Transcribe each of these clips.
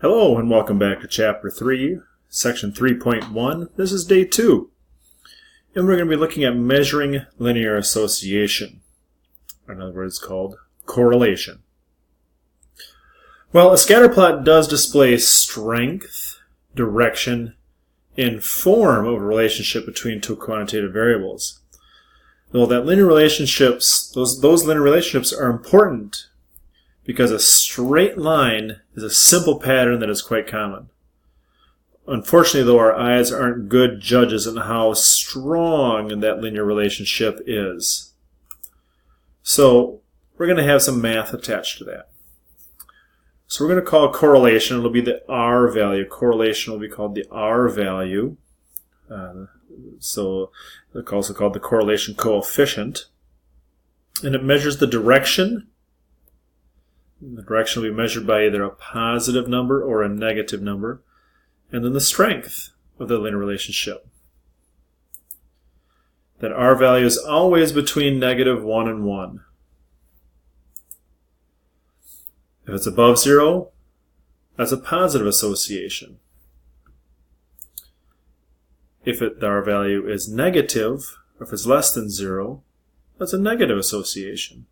Hello and welcome back to Chapter 3, Section 3.1. This is Day 2. And we're going to be looking at measuring linear association. In other words, called correlation. Well, a scatter plot does display strength, direction, and form of a relationship between two quantitative variables. Though that linear relationships, those linear relationships are important because a straight line is a simple pattern that is quite common. Unfortunately, though, our eyes aren't good judges in how strong that linear relationship is. So we're going to have some math attached to that. So we're going to call correlation, it'll be the R value. Correlation will be called the R value. So it's also called the correlation coefficient. And it measures the direction. The direction will be measured by either a positive number or a negative number. And then the strength of the linear relationship. That R value is always between -1 and 1. If it's above 0, that's a positive association. If the R value is negative, or if it's less than 0, that's a negative association.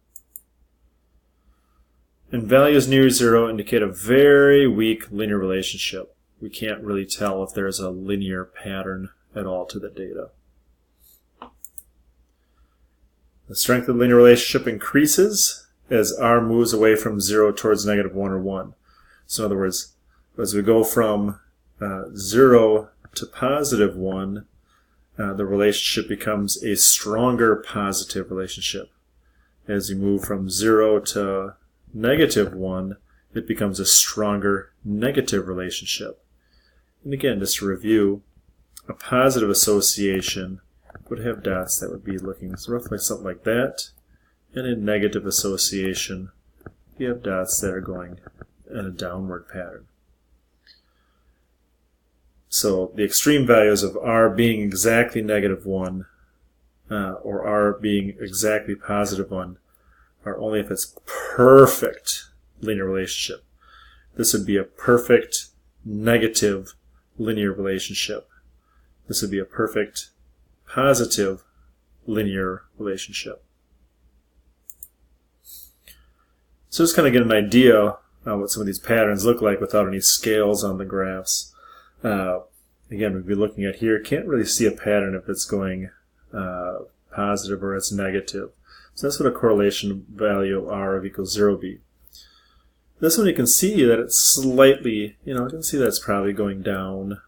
And values near 0 indicate a very weak linear relationship. We can't really tell if there's a linear pattern at all to the data. The strength of the linear relationship increases as R moves away from 0 towards -1 or 1. So in other words, as we go from 0 to +1, the relationship becomes a stronger positive relationship. As you move from 0 to -1, it becomes a stronger negative relationship. And again, just to review, a positive association would have dots that would be looking roughly something like that. And a negative association, you have dots that are going in a downward pattern. So the extreme values of R being exactly -1 or R being exactly +1 are only if it's perfect linear relationship. This would be a perfect negative linear relationship. This would be a perfect positive linear relationship. So just kind of get an idea of what some of these patterns look like without any scales on the graphs. Again, we'd be looking at here, can't really see a pattern if it's going positive or it's negative. So that's what a correlation value of R of equals 0 be. This one you can see that it's slightly, you can see that it's probably going down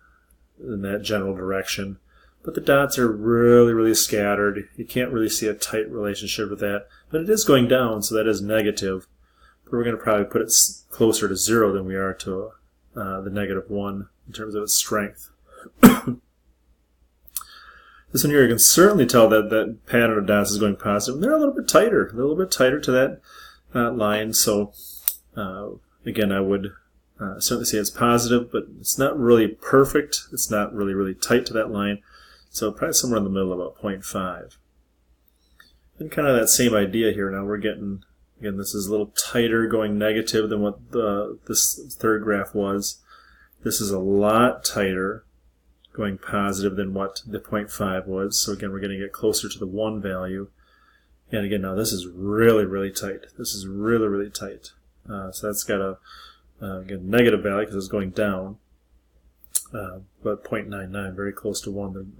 in that general direction. But the dots are really, really scattered. You can't really see a tight relationship with that. But it is going down, so that is negative. But we're going to probably put it closer to 0 than we are to the -1 in terms of its strength. This one here, you can certainly tell that that pattern of dots is going positive. And they're a little bit tighter. They're a little bit tighter to that line. So, again, I would certainly say it's positive, but it's not really perfect. It's not really, really tight to that line. So probably somewhere in the middle, about 0.5. And kind of that same idea here. Now we're getting, again, this is a little tighter going negative than what this third graph was. This is a lot tighter going positive than what the 0.5 was. So again, we're going to get closer to the 1 value. And again, now this is really, really tight. This is really, really tight. So that's got a again, negative value because it's going down. But 0.99, very close to 1.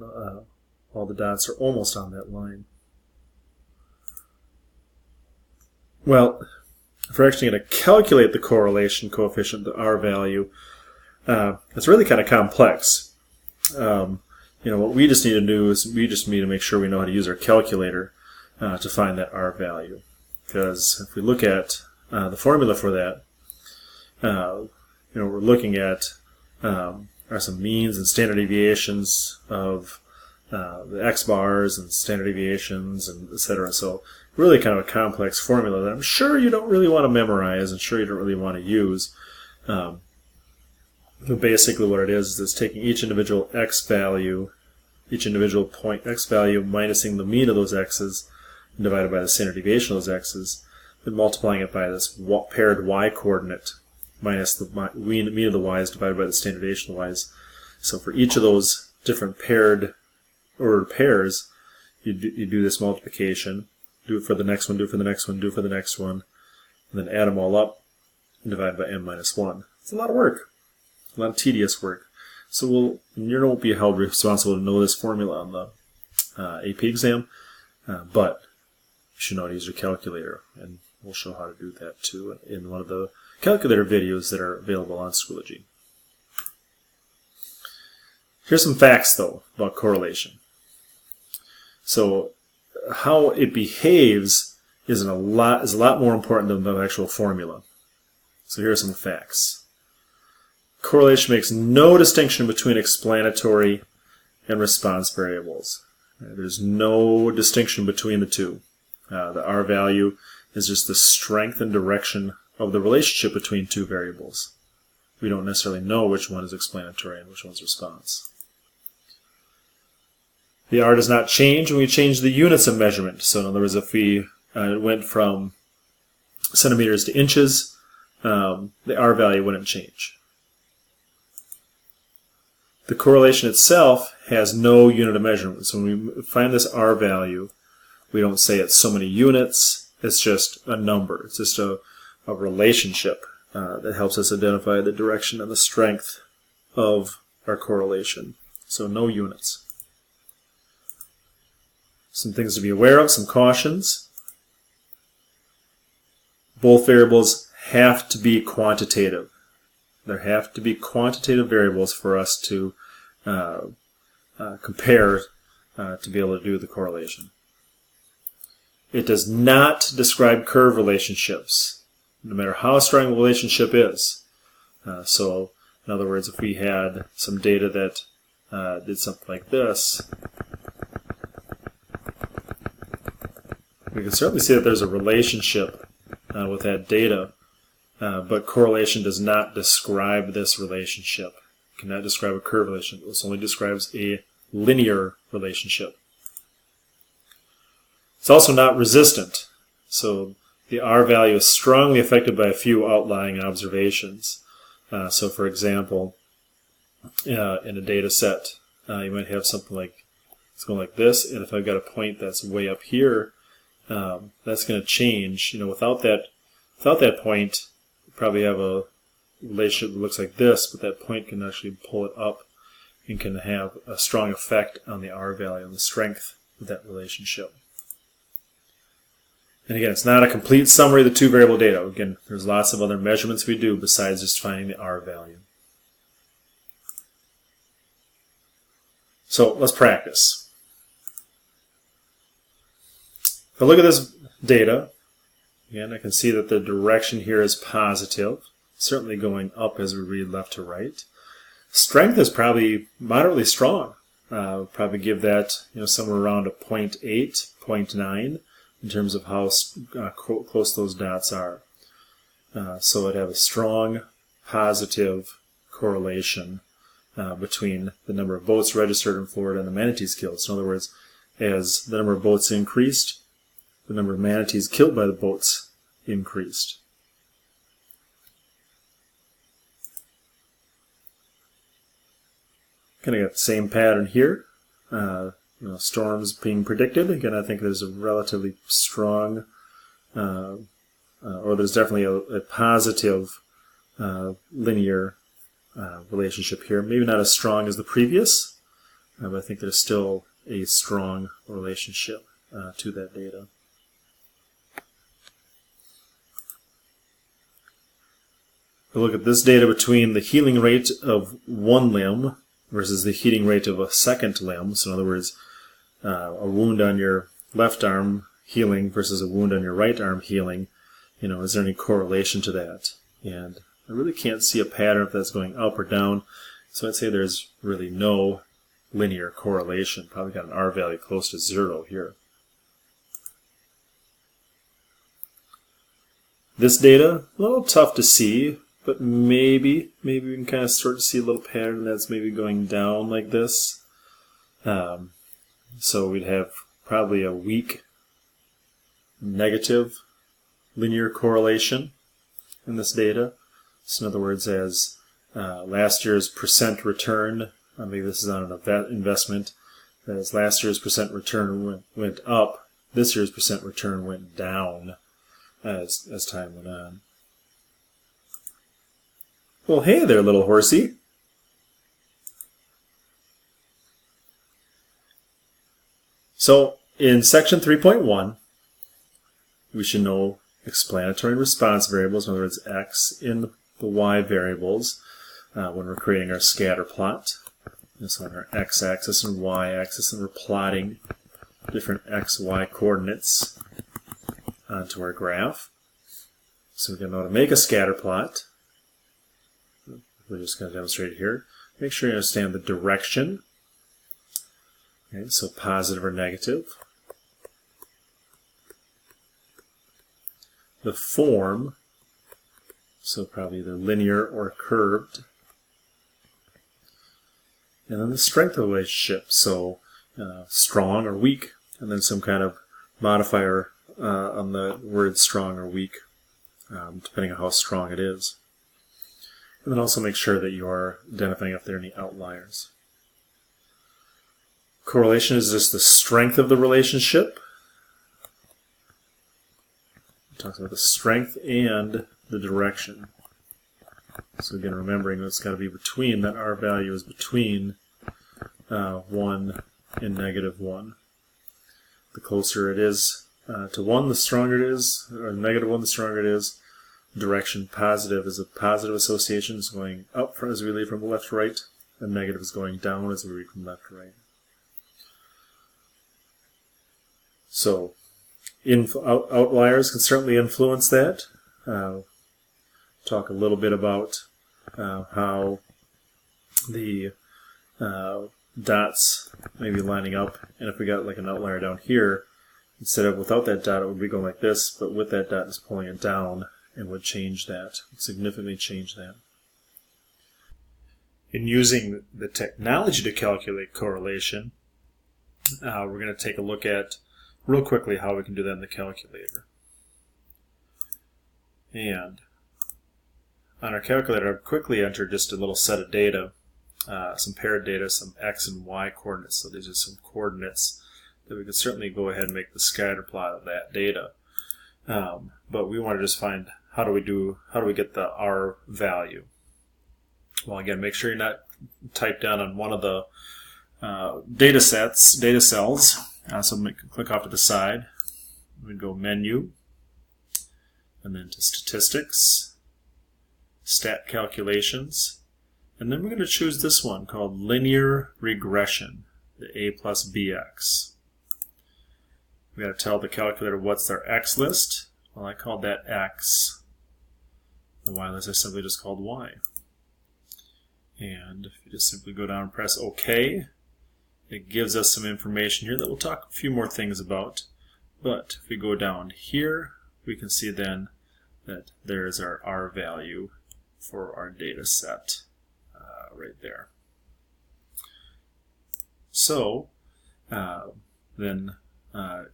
All the dots are almost on that line. Well, if we're actually going to calculate the correlation coefficient, the R value, it's really kind of complex. What we just need to do is we just need to make sure we know how to use our calculator to find that R value. Because if we look at the formula for that, we're looking at are some means and standard deviations of the X bars and standard deviations and etc. So really kind of a complex formula that I'm sure you don't really want to memorize and sure you don't really want to use. But basically what it is taking each individual X value, each individual point X value, minusing the mean of those X's, and divided by the standard deviation of those X's, and multiplying it by this paired Y coordinate minus the mean of the y's divided by the standard deviation of the y's. So for each of those different paired ordered pairs, you do this multiplication, do it for the next one, do it for the next one, do it for the next one, and then add them all up and divide by n minus 1. It's a lot of work, a lot of tedious work. So you won't be held responsible to know this formula on the AP exam, but you should know how to use your calculator, and we'll show how to do that too in one of the calculator videos that are available on Schoology. Here's some facts, though, about correlation. So how it behaves is a lot more important than the actual formula. So here are some facts. Correlation makes no distinction between explanatory and response variables. There's no distinction between the two. The R value is just the strength and direction of the relationship between two variables. We don't necessarily know which one is explanatory and which one's response. The R does not change when we change the units of measurement. So in other words, if we went from centimeters to inches, the R value wouldn't change. The correlation itself has no unit of measurement. So when we find this R value, we don't say it's so many units. It's just a number. It's just a relationship that helps us identify the direction and the strength of our correlation. So no units. Some things to be aware of, some cautions. Both variables have to be quantitative. There have to be quantitative variables for us to compare to be able to do the correlation. It does not describe curve relationships, no matter how strong the relationship is. So, in other words, if we had some data that did something like this, we can certainly see that there's a relationship with that data, but correlation does not describe this relationship. It cannot describe a curve relationship. This only describes a linear relationship. It's also not resistant, so the R value is strongly affected by a few outlying observations. So for example, in a data set, you might have something like, it's going like this, and if I've got a point that's way up here, that's going to change. Without that point, you probably have a relationship that looks like this, but that point can actually pull it up and can have a strong effect on the R value and the strength of that relationship. And again, it's not a complete summary of the two variable data. Again, there's lots of other measurements we do besides just finding the R value. So let's practice. If I look at this data, again, I can see that the direction here is positive, certainly going up as we read left to right. Strength is probably moderately strong. Probably give that somewhere around a 0.8, 0.9 in terms of how close those dots are. So it'd have a strong positive correlation between the number of boats registered in Florida and the manatees killed. So in other words, as the number of boats increased, the number of manatees killed by the boats increased. Kind of got the same pattern here. Storms being predicted. Again, I think there's a relatively strong, or there's definitely a positive linear relationship here. Maybe not as strong as the previous, but I think there's still a strong relationship to that data. We'll look at this data between the healing rate of one limb versus the healing rate of a second limb. So in other words, a wound on your left arm healing versus a wound on your right arm healing. Is there any correlation to that? And I really can't see a pattern if that's going up or down. So I'd say there's really no linear correlation. Probably got an R value close to 0 here. This data, a little tough to see, but maybe we can kind of start to see a little pattern that's maybe going down like this. So we'd have probably a weak negative linear correlation in this data. So in other words, as last year's percent return, maybe this is on an investment, as last year's percent return went up, this year's percent return went down as time went on. Well, hey there, little horsey. So in section 3.1, we should know explanatory and response variables, in other words, x in the y variables, when we're creating our scatter plot. This on our x-axis and y-axis, and we're plotting different x, y coordinates onto our graph. So we're going to know how to make a scatter plot. We're just going to demonstrate it here. Make sure you understand the direction. Okay, so positive or negative. The form, so probably either linear or curved. And then the strength of the relationship, so strong or weak, and then some kind of modifier on the word strong or weak, depending on how strong it is. And then also make sure that you are identifying if there are any outliers. Correlation is just the strength of the relationship. It talks about the strength and the direction. So again, remembering that it's got to be between, that R value is between 1 and -1. The closer it is to 1, the stronger it is, or -1, the stronger it is. Direction positive is a positive association, is going up as we leave from left to right, and negative is going down as we read from left to right. So outliers can certainly influence that. Talk a little bit about how the dots may be lining up, and if we got like an outlier down here, instead of without that dot it would be going like this, but with that dot it's pulling it down, and would change that, significantly change that. In using the technology to calculate correlation, we're going to take a look at real quickly how we can do that in the calculator. And on our calculator, I've quickly entered just a little set of data, some paired data, some x and y coordinates. So these are some coordinates that we could certainly go ahead and make the scatter plot of that data. But we want to just find how do we get the R value. Well, again, make sure you're not typed down on one of the data cells. So click off to the side. We go Menu, and then to Statistics, Stat Calculations, and then we're going to choose this one called Linear Regression, the A plus BX. We got to tell the calculator what's their X list. Well, I called that X. The Y list I simply just called Y. And if you just simply go down and press OK, it gives us some information here that we'll talk a few more things about. But if we go down here, we can see then that there is our R value for our data set right there. So then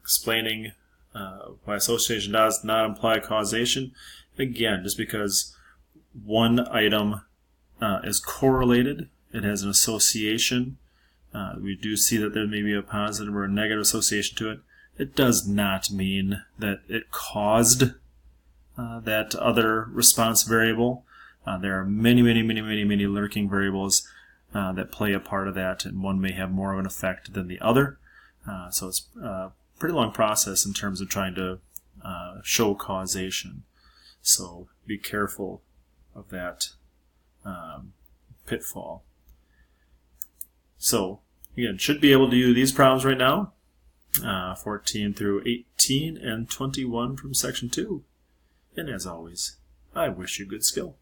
explaining why association does not imply causation. Again, just because one item is correlated, it has an association. We do see that there may be a positive or a negative association to it. It does not mean that it caused that other response variable. There are many lurking variables that play a part of that, and one may have more of an effect than the other. So it's a pretty long process in terms of trying to show causation. So be careful of that pitfall. So again, should be able to do these problems right now, 14 through 18 and 21 from section 2. And as always, I wish you good skill.